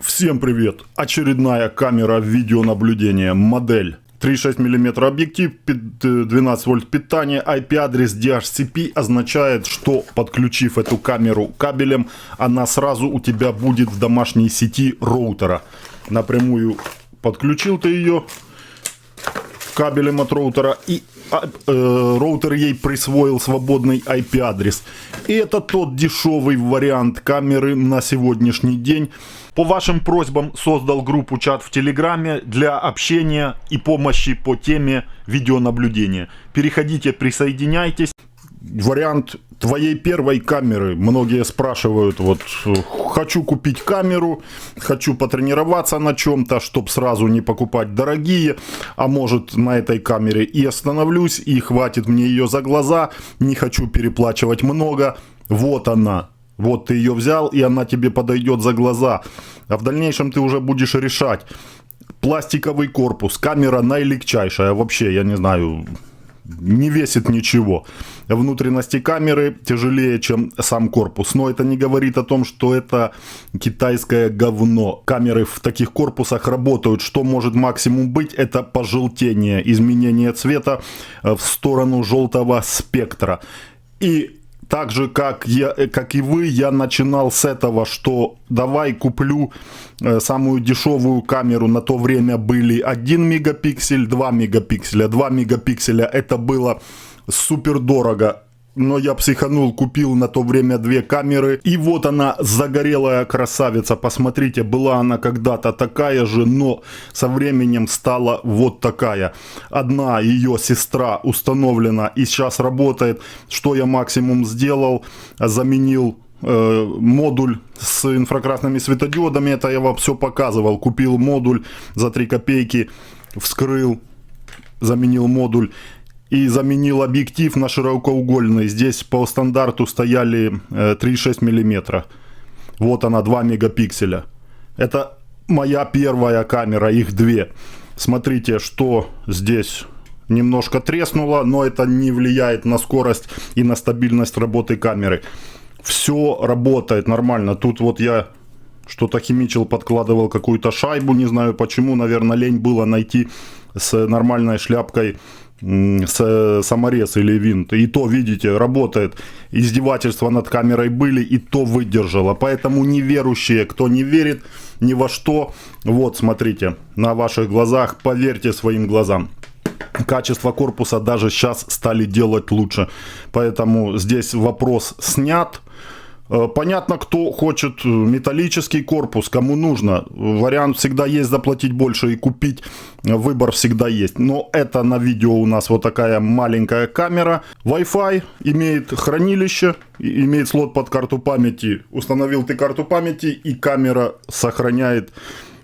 Всем привет! Очередная камера видеонаблюдения. Модель 3,6 мм объектив, 12 вольт питания, IP-адрес DHCP означает, что подключив эту камеру кабелем, она сразу у тебя будет в домашней сети роутера. Напрямую подключил ты ее кабелем от роутера, и роутер ей присвоил свободный IP-адрес. И это тот дешевый вариант камеры на сегодняшний день. По вашим просьбам создал группу чат в Телеграме для общения и помощи по теме видеонаблюдения. Переходите, присоединяйтесь. Вариант твоей первой камеры. Многие спрашивают, вот хочу купить камеру, хочу потренироваться на чем-то, чтобы сразу не покупать дорогие, а может на этой камере и остановлюсь, и хватит мне ее за глаза, не хочу переплачивать много. Вот она. Вот ты ее взял, и она тебе подойдет за глаза. А в дальнейшем ты уже будешь решать. Пластиковый корпус, камера наилегчайшая. Вообще, я не знаю, не весит ничего. Внутренности камеры тяжелее, чем сам корпус. Но это не говорит о том, что это китайское говно. Камеры в таких корпусах работают. Что может максимум быть? Это пожелтение, изменение цвета в сторону желтого спектра. И так же, как и вы, я начинал с этого, что давай куплю самую дешевую камеру. На то время были 1 мегапиксель, 2 мегапикселя. 2 мегапикселя это было супер дорого. Но я психанул, купил на то время 2 камеры. И вот она, загорелая красавица. Посмотрите, была она когда-то такая же, но со временем стала вот такая. Одна ее сестра установлена и сейчас работает. Что я максимум сделал? Заменил модуль с инфракрасными светодиодами. Это я вам все показывал. Купил модуль за 3 копейки, вскрыл, заменил модуль. И заменил объектив на широкоугольный. Здесь по стандарту стояли 3,6 мм. Вот она, 2 мегапикселя. Это моя первая камера, их 2. Смотрите, что здесь немножко треснуло, но это не влияет на скорость и на стабильность работы камеры. Все работает нормально. Тут вот я что-то химичил, подкладывал какую-то шайбу. Не знаю почему, наверное, лень было найти с нормальной шляпкой саморез или винт. И то, видите, работает. Издевательства над камерой были, и то выдержало. Поэтому неверующие, кто не верит ни во что, вот смотрите, на ваших глазах, поверьте своим глазам. Качество корпуса даже сейчас стали делать лучше. Поэтому здесь вопрос снят. Понятно, кто хочет металлический корпус, кому нужно. Вариант всегда есть заплатить больше и купить. Выбор всегда есть. Но это на видео у нас вот такая маленькая камера. Wi-Fi, имеет хранилище, имеет слот под карту памяти. Установил ты карту памяти, и камера сохраняет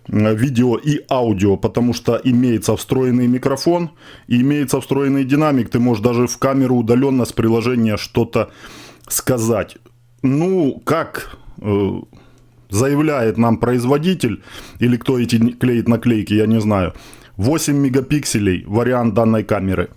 видео и аудио, потому что имеется встроенный микрофон и имеется встроенный динамик. Ты можешь даже в камеру удаленно с приложения что-то сказать. Ну, как заявляет нам производитель, или кто эти клеит наклейки, я не знаю, 8 мегапикселей вариант данной камеры.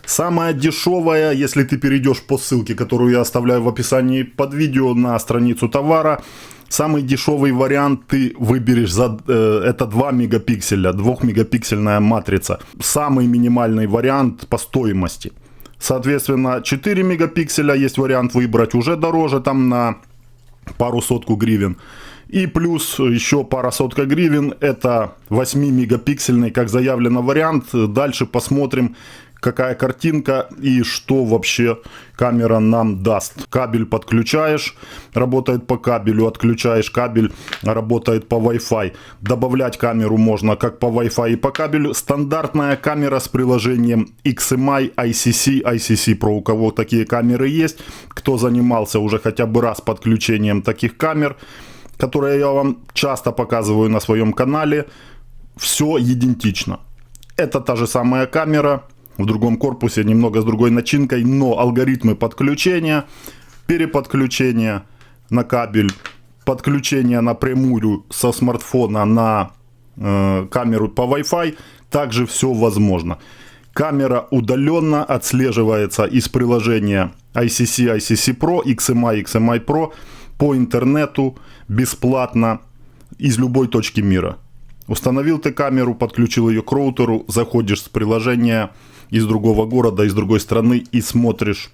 Самая дешевая, если ты перейдешь по ссылке, которую я оставляю в описании под видео, на страницу товара, самый дешевый вариант ты выберешь, это 2 мегапикселя, 2-мегапиксельная матрица. Самый минимальный вариант по стоимости. Соответственно, 4 мегапикселя есть вариант выбрать уже дороже, там на пару сотку гривен. И плюс еще пара сотка гривен, это 8 мегапиксельный, как заявлено, вариант. Дальше посмотрим, какая картинка и что вообще камера нам даст. Кабель подключаешь, работает по кабелю, отключаешь кабель, работает по Wi-Fi. Добавлять камеру можно как по Wi-Fi и по кабелю. Стандартная камера с приложением XMI, ICC Pro. У кого такие камеры есть, кто занимался уже хотя бы раз подключением таких камер, которые я вам часто показываю на своем канале, все идентично. Это та же самая камера, в другом корпусе, немного с другой начинкой, но алгоритмы подключения, переподключения на кабель, подключения напрямую со смартфона на камеру по Wi-Fi, также все возможно. Камера удаленно отслеживается из приложения ICC Pro, XMI Pro по интернету бесплатно. из любой точки мира. Установил ты камеру, подключил ее к роутеру, заходишь с приложения из другого города, из другой страны и смотришь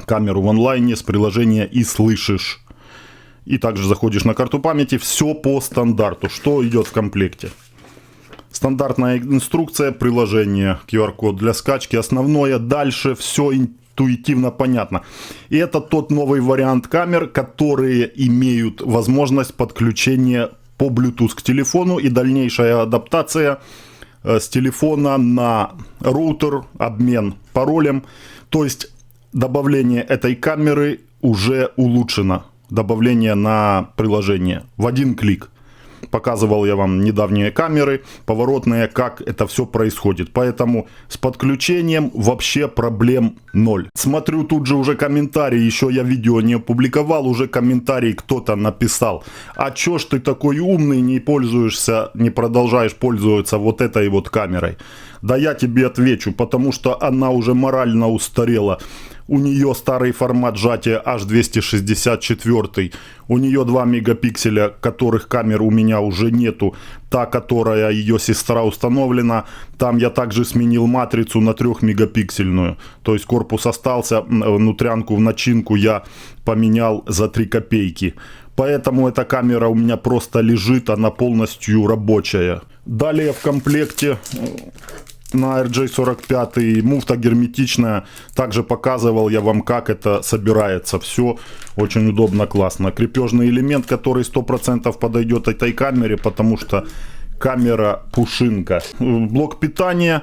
камеру в онлайне с приложения и слышишь. И также заходишь на карту памяти, все по стандарту. Что идет в комплекте? Стандартная инструкция, приложение, QR-код для скачки, основное, дальше все интуитивно понятно. И это тот новый вариант камер, которые имеют возможность подключения по Bluetooth к телефону и дальнейшая адаптация с телефона на роутер, обмен паролем. То есть добавление этой камеры уже улучшено. Добавление на приложение в один клик. Показывал я вам недавние камеры, поворотные, как это все происходит. Поэтому с подключением вообще проблем ноль. Смотрю тут же уже комментарии, еще я видео не опубликовал, уже комментарий кто-то написал. А чё ж ты такой умный, не пользуешься, не продолжаешь пользоваться вот этой вот камерой? Да я тебе отвечу, потому что она уже морально устарела. У нее старый формат сжатия H264, у нее 2 мегапикселя, которых камер у меня уже нету. Та, которая ее сестра установлена, там я также сменил матрицу на 3 мегапиксельную. То есть корпус остался, внутрянку в начинку я поменял за 3 копейки. Поэтому эта камера у меня просто лежит, она полностью рабочая. Далее в комплекте на RJ45 муфта герметичная. Также показывал я вам, как это собирается. Все очень удобно, классно. Крепежный элемент, который 100% подойдет этой камере, потому что камера пушинка. Блок питания.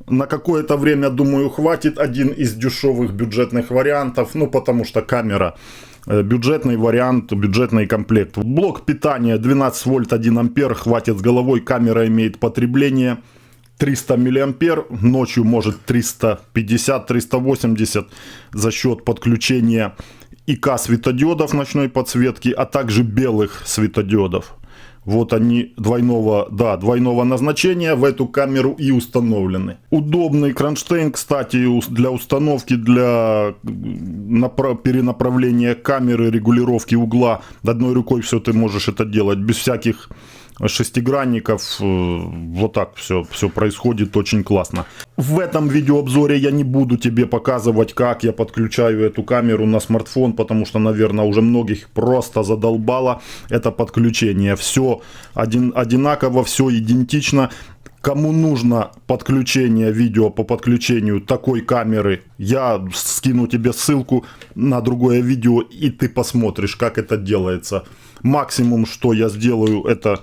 На какое-то время, думаю, хватит. Один из дешевых бюджетных вариантов. Ну, потому что камера бюджетный вариант, бюджетный комплект. Блок питания 12 вольт 1 ампер. Хватит с головой. Камера имеет потребление 300 миллиампер, ночью может 350-380 за счет подключения ИК светодиодов ночной подсветки, а также белых светодиодов. Вот они двойного назначения в эту камеру и установлены. Удобный кронштейн, кстати, для установки, для перенаправления камеры, регулировки угла. Одной рукой все ты можешь это делать, без всяких шестигранников. Вот так все происходит очень классно. В этом видеообзоре я не буду тебе показывать, как я подключаю эту камеру на смартфон, потому что, наверное, уже многих просто задолбало это подключение. Все одинаково, все идентично. Кому нужно подключение, видео по подключению такой камеры, я скину тебе ссылку на другое видео, и ты посмотришь, как это делается. Максимум, что я сделаю, это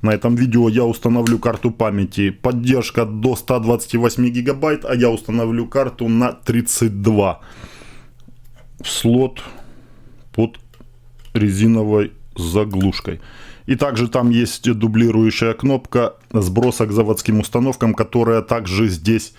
на этом видео я установлю карту памяти. Поддержка до 128 гигабайт, а я установлю карту на 32. Слот под резиновой заглушкой. И также там есть дублирующая кнопка сброса к заводским установкам, которая также здесь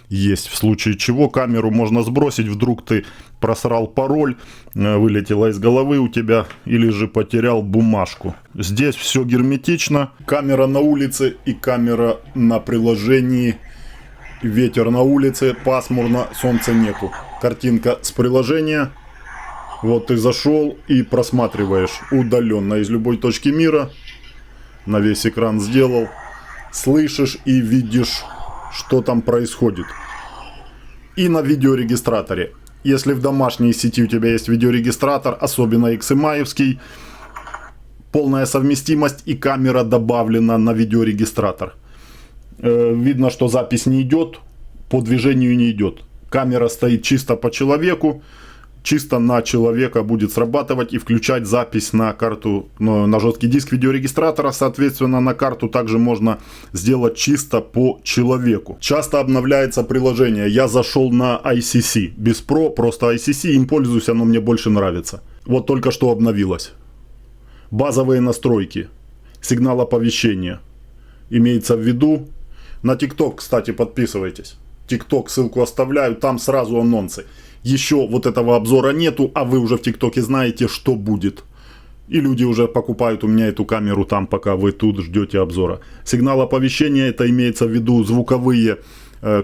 есть. В случае чего камеру можно сбросить, вдруг ты просрал пароль, вылетела из головы у тебя, или же потерял бумажку. Здесь все герметично. Камера на улице и камера на приложении. Ветер на улице, пасмурно, солнца нету. Картинка с приложения. Вот ты зашел и просматриваешь удаленно из любой точки мира. На весь экран сделал. Слышишь и видишь, что там происходит. И на видеорегистраторе. Если в домашней сети у тебя есть видеорегистратор, особенно XMI-евский, полная совместимость и камера добавлена на видеорегистратор. Видно, что запись не идет, по движению не идет. Камера стоит чисто по человеку. Чисто на человека будет срабатывать и включать запись на карту, на жесткий диск видеорегистратора. Соответственно, на карту также можно сделать чисто по человеку. Часто обновляется приложение. Я зашел на ICC. Без Pro, просто ICC. Им пользуюсь, оно мне больше нравится. Вот только что обновилось. Базовые настройки. Сигнал оповещения. Имеется в виду. На TikTok, кстати, подписывайтесь. TikTok ссылку оставляю. Там сразу анонсы. Еще вот этого обзора нету, а вы уже в ТикТоке знаете, что будет. И люди уже покупают у меня эту камеру там, пока вы тут ждете обзора. Сигнал оповещения, это имеется в виду звуковые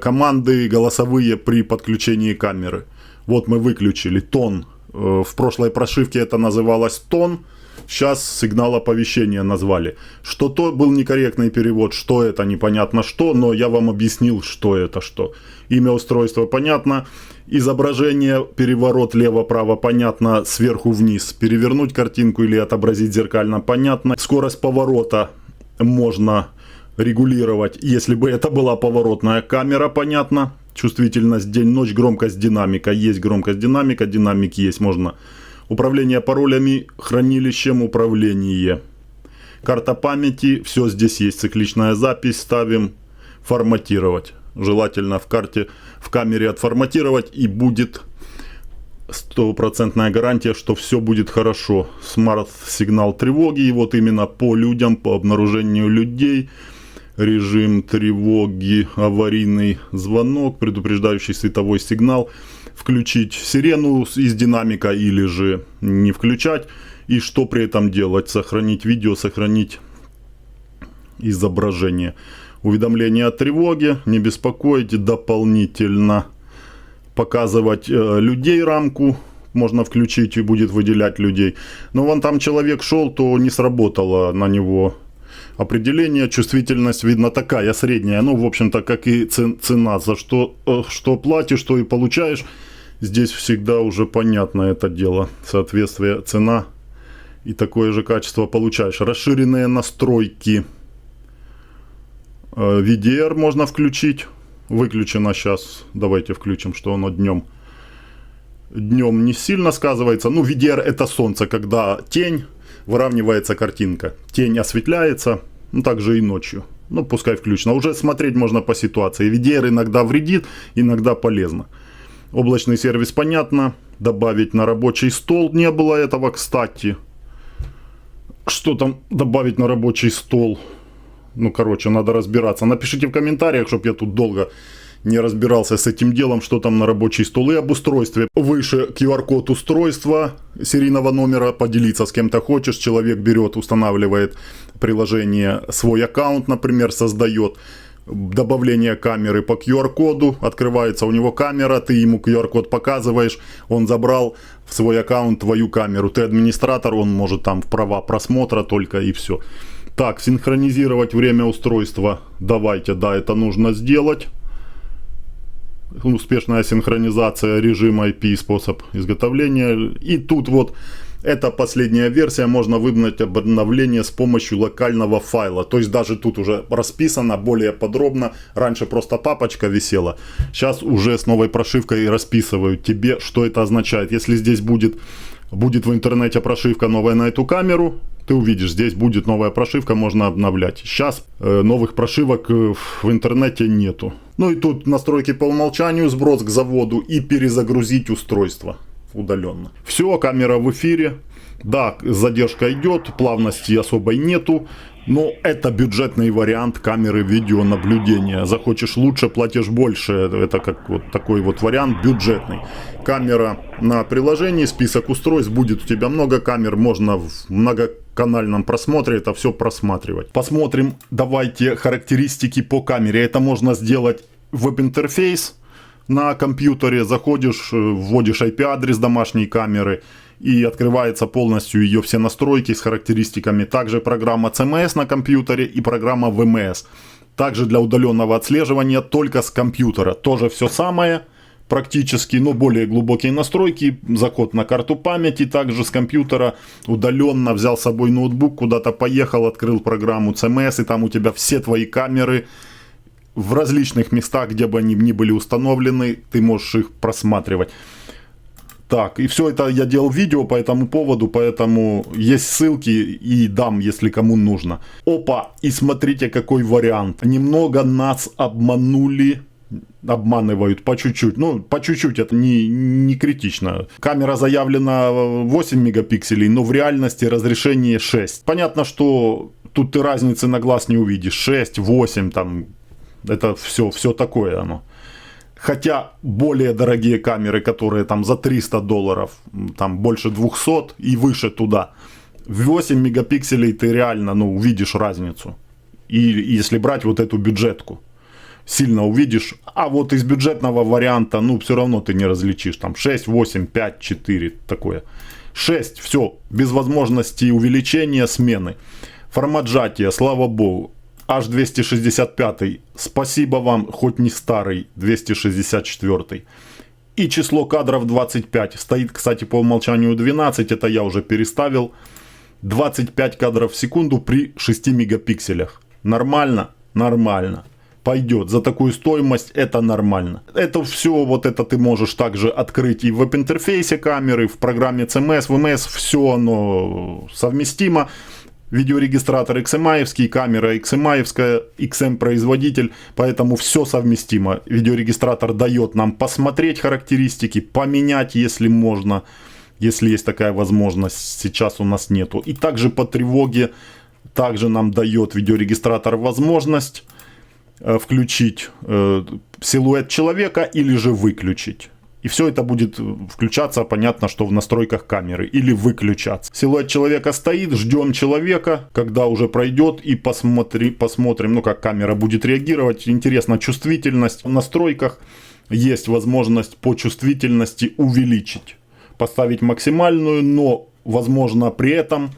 команды, голосовые при подключении камеры. Вот мы выключили тон. В прошлой прошивке это называлось тон. Сейчас сигнал оповещения назвали. Что то был некорректный перевод, что это непонятно что, но я вам объяснил, что это что. Имя устройства понятно. Изображение, переворот лево-право понятно, сверху вниз. Перевернуть картинку или отобразить зеркально понятно. Скорость поворота можно регулировать, если бы это была поворотная камера, понятно. Чувствительность день-ночь, громкость динамика. Есть громкость динамика, динамик есть, можно. Управление паролями, хранилищем, управление. Карта памяти, все здесь есть. Цикличная запись, ставим. Форматировать. Желательно в камере отформатировать, и будет стопроцентная гарантия, что все будет хорошо. Смарт-сигнал тревоги, и вот именно по людям, по обнаружению людей. Режим тревоги, аварийный звонок, предупреждающий световой сигнал. Включить сирену из динамика или же не включать. И что при этом делать? Сохранить видео, сохранить изображение. Уведомление о тревоге, не беспокоить, дополнительно показывать людей рамку. Можно включить и будет выделять людей. Но вон там человек шел, то не сработало на него определение. Чувствительность видно такая, средняя. Ну, в общем-то, как и цена. За что платишь, что и получаешь. Здесь всегда уже понятно это дело. Соответствие цена и такое же качество получаешь. Расширенные настройки. VDR можно включить. Выключено сейчас. Давайте включим, что оно днем. Днем не сильно сказывается. Ну, VDR это солнце, когда тень, выравнивается картинка. Тень осветляется. Ну, также и ночью. Ну, пускай включено. Уже смотреть можно по ситуации. VDR иногда вредит, иногда полезно. Облачный сервис понятно. Добавить на рабочий стол. Не было этого, кстати. Что там добавить на рабочий стол? Ну, короче, надо разбираться. Напишите в комментариях, чтобы я тут долго не разбирался с этим делом, что там на рабочий стол. И об устройстве. Выше QR-код устройства серийного номера. Поделиться с кем-то хочешь. Человек берет, устанавливает приложение, свой аккаунт, например, создает. Добавление камеры по QR-коду. Открывается у него камера. Ты ему QR-код показываешь. Он забрал в свой аккаунт твою камеру. Ты администратор, он может там в права просмотра только и все. Так, синхронизировать время устройства. Давайте, да, это нужно сделать. Успешная синхронизация режима IP, способ изготовления. И тут вот, это последняя версия, можно выполнить обновление с помощью локального файла. То есть даже тут уже расписано более подробно. Раньше просто папочка висела. Сейчас уже с новой прошивкой расписывают тебе, что это означает. Если здесь будет в интернете прошивка новая на эту камеру, ты увидишь, здесь будет новая прошивка, можно обновлять. Сейчас новых прошивок в интернете нету. Ну и тут настройки по умолчанию, сброс к заводу и перезагрузить устройство удаленно. Все, камера в эфире. Да, задержка идет, плавности особой нету. Но это бюджетный вариант камеры видеонаблюдения. Захочешь лучше, платишь больше. Это как вот такой вот вариант бюджетный. Камера на приложении, список устройств, будет у тебя много камер, можно в многоканальном просмотре это все просматривать. Посмотрим, давайте характеристики по камере. Это можно сделать в веб-интерфейс на компьютере. Заходишь, вводишь IP-адрес домашней камеры. И открывается полностью ее все настройки с характеристиками. Также программа CMS на компьютере и программа VMS. Также для удаленного отслеживания только с компьютера. Тоже все самое практически, но более глубокие настройки. Заход на карту памяти также с компьютера удаленно. Взял с собой ноутбук, куда-то поехал, открыл программу CMS. И там у тебя все твои камеры в различных местах, где бы они ни были установлены. Ты можешь их просматривать. Так, и все это я делал видео по этому поводу, поэтому есть ссылки и дам, если кому нужно. Опа, и смотрите, какой вариант. Немного нас обманули, обманывают по чуть-чуть. Ну, по чуть-чуть, это не критично. Камера заявлена 8 мегапикселей, но в реальности разрешение 6. Понятно, что тут ты разницы на глаз не увидишь. 6, 8, там, это все такое оно. Хотя более дорогие камеры, которые там за $300, там больше 200 и выше туда, 8 мегапикселей ты реально, ну, увидишь разницу. И если брать вот эту бюджетку, сильно увидишь. А вот из бюджетного варианта, ну, все равно ты не различишь. Там 6, 8, 5, 4, такое. 6, все, без возможности увеличения, смены. Формат сжатия, слава богу. H265, спасибо вам, хоть не старый, 264. И число кадров 25. Стоит, кстати, по умолчанию 12, это я уже переставил. 25 кадров в секунду при 6 мегапикселях. Нормально? Нормально. Пойдет. За такую стоимость это нормально. Это все, вот это ты можешь также открыть и в веб-интерфейсе камеры, в программе CMS, VMS, все оно совместимо. Видеорегистратор XMI-евский, камера XMI-евская, XM-производитель, поэтому все совместимо. Видеорегистратор дает нам посмотреть характеристики, поменять, если можно, если есть такая возможность, сейчас у нас нету. И также по тревоге, также нам дает видеорегистратор возможность включить силуэт человека или же выключить. И все это будет включаться, понятно, что в настройках камеры, или выключаться. Силуэт человека стоит, ждем человека, когда уже пройдет, и посмотрим, ну как камера будет реагировать. Интересно, чувствительность. В настройках есть возможность по чувствительности увеличить. Поставить максимальную, но возможно при этом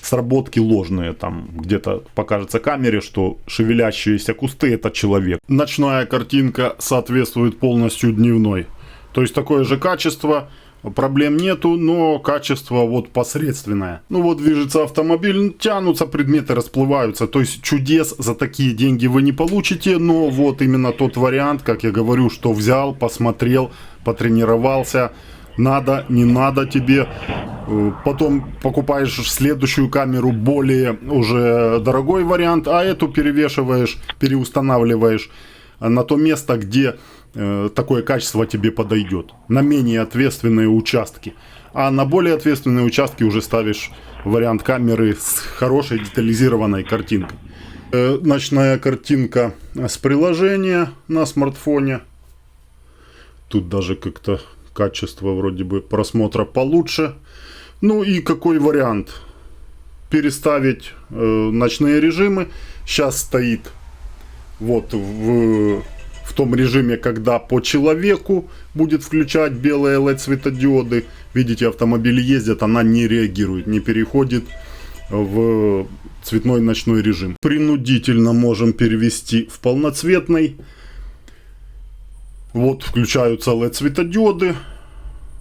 сработки ложные. Там где-то покажется камере, что шевелящиеся кусты это человек. Ночная картинка соответствует полностью дневной. То есть такое же качество, проблем нету, но качество вот посредственное. Ну вот движется автомобиль, тянутся предметы, расплываются. То есть чудес за такие деньги вы не получите, но вот именно тот вариант, как я говорю, что взял, посмотрел, потренировался. Надо, не надо тебе. Потом покупаешь следующую камеру, более уже дорогой вариант, а эту перевешиваешь, переустанавливаешь на то место, где такое качество тебе подойдет. На менее ответственные участки. А на более ответственные участки уже ставишь вариант камеры с хорошей детализированной картинкой. Ночная картинка с приложения на смартфоне. Тут даже как-то качество вроде бы просмотра получше. Ну и какой вариант? Переставить ночные режимы. Сейчас стоит вот в том режиме, когда по человеку будет включать белые LED светодиоды. Видите, автомобили ездят, она не реагирует, не переходит в цветной ночной режим. Принудительно можем перевести в полноцветный. Вот включаются LED светодиоды.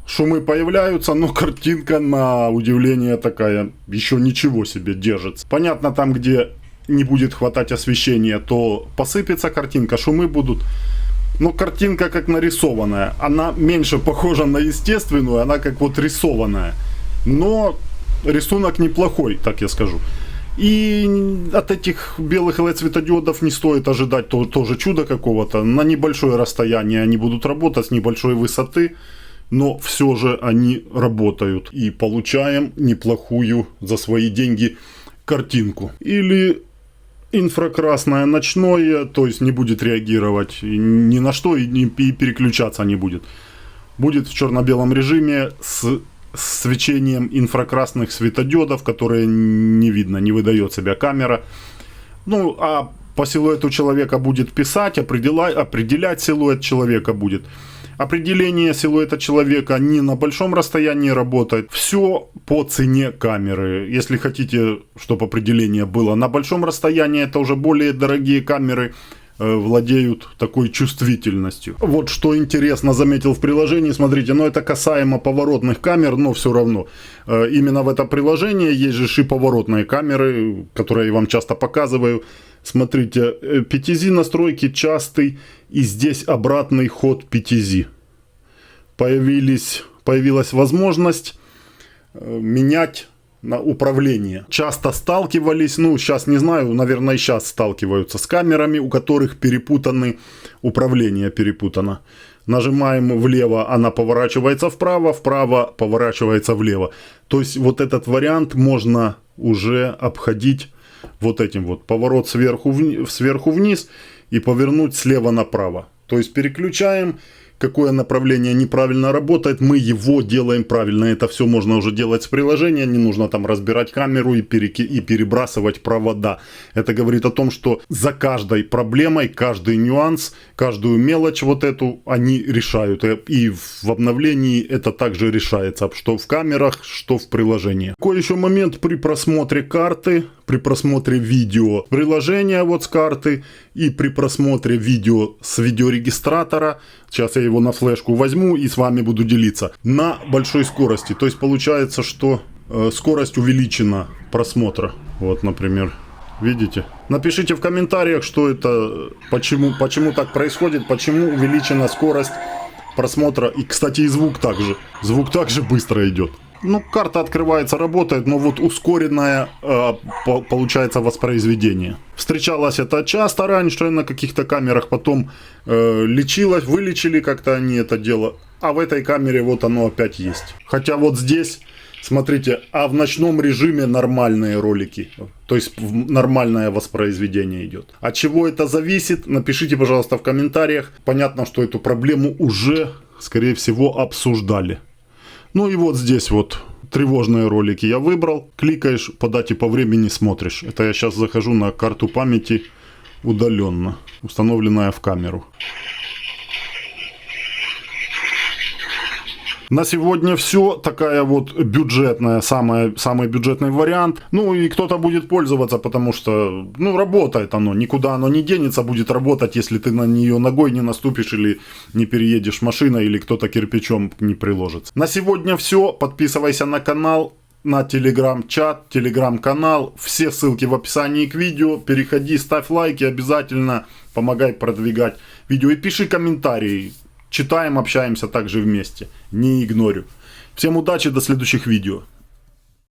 Шумы появляются, но картинка на удивление такая, еще ничего себе держится. Понятно, там где не будет хватать освещения, то посыпется картинка, шумы будут. Но картинка как нарисованная. Она меньше похожа на естественную, она как вот рисованная. Но рисунок неплохой, так я скажу. И от этих белых LED светодиодов не стоит ожидать тоже чуда какого-то. На небольшое расстояние они будут работать, с небольшой высоты. Но все же они работают. И получаем неплохую за свои деньги картинку. Или инфракрасное ночное, то есть не будет реагировать ни на что и переключаться не будет. Будет в черно-белом режиме с свечением инфракрасных светодиодов, которые не видно, не выдает себя камера. Ну, а по силуэту человека будет писать, определять силуэт человека будет. Определение силуэта человека не на большом расстоянии работает. Все по цене камеры. Если хотите, чтобы определение было на большом расстоянии, это уже более дорогие камеры владеют такой чувствительностью. Вот что интересно заметил в приложении. Смотрите, это касаемо поворотных камер, но все равно. Именно в это приложение есть же и поворотные камеры, которые я вам часто показываю. Смотрите, 5Z настройки частый, и здесь обратный ход 5Z. Появилась возможность менять на управление. Часто сталкивались, сейчас не знаю, наверное, и сейчас сталкиваются с камерами, у которых управление перепутано. Нажимаем влево, она поворачивается вправо, вправо поворачивается влево. То есть вот этот вариант можно уже обходить вот этим вот. Поворот сверху вниз и повернуть слева направо. То есть переключаем. какое направление неправильно работает, мы его делаем правильно. Это все можно уже делать с приложения, не нужно там разбирать камеру и перебрасывать провода. Это говорит о том, что за каждой проблемой, каждый нюанс, каждую мелочь вот эту они решают. И в обновлении это также решается, что в камерах, что в приложении. Какой еще момент при просмотре карты, при просмотре видео приложения вот с карты и при просмотре видео с видеорегистратора, сейчас я его на флешку возьму и с вами буду делиться, на большой скорости. То есть получается, что скорость увеличена просмотра. Вот, например, видите? Напишите в комментариях, что это, почему так происходит, почему увеличена скорость просмотра. И, кстати, и звук также быстро идет. Ну, карта открывается, работает, но вот ускоренное получается воспроизведение. Встречалось это часто раньше на каких-то камерах, потом лечилось, вылечили как-то они это дело. А в этой камере вот оно опять есть. Хотя вот здесь, смотрите, а в ночном режиме нормальные ролики. То есть нормальное воспроизведение идет. От чего это зависит, напишите, пожалуйста, в комментариях. Понятно, что эту проблему уже, скорее всего, обсуждали. Ну и вот здесь вот тревожные ролики я выбрал. Кликаешь, по дате, по времени смотришь. Это я сейчас захожу на карту памяти удаленно, установленная в камеру. На сегодня все. Такая вот бюджетная, самый бюджетный вариант. Ну и кто-то будет пользоваться, потому что, ну, работает оно. Никуда оно не денется, будет работать, если ты на нее ногой не наступишь или не переедешь машиной, или кто-то кирпичом не приложится. На сегодня все. Подписывайся на канал, на телеграм-чат, телеграм-канал. Все ссылки в описании к видео. Переходи, ставь лайки обязательно. Помогай продвигать видео и пиши комментарии. Читаем, общаемся также вместе. Не игнорю. Всем удачи, до следующих видео.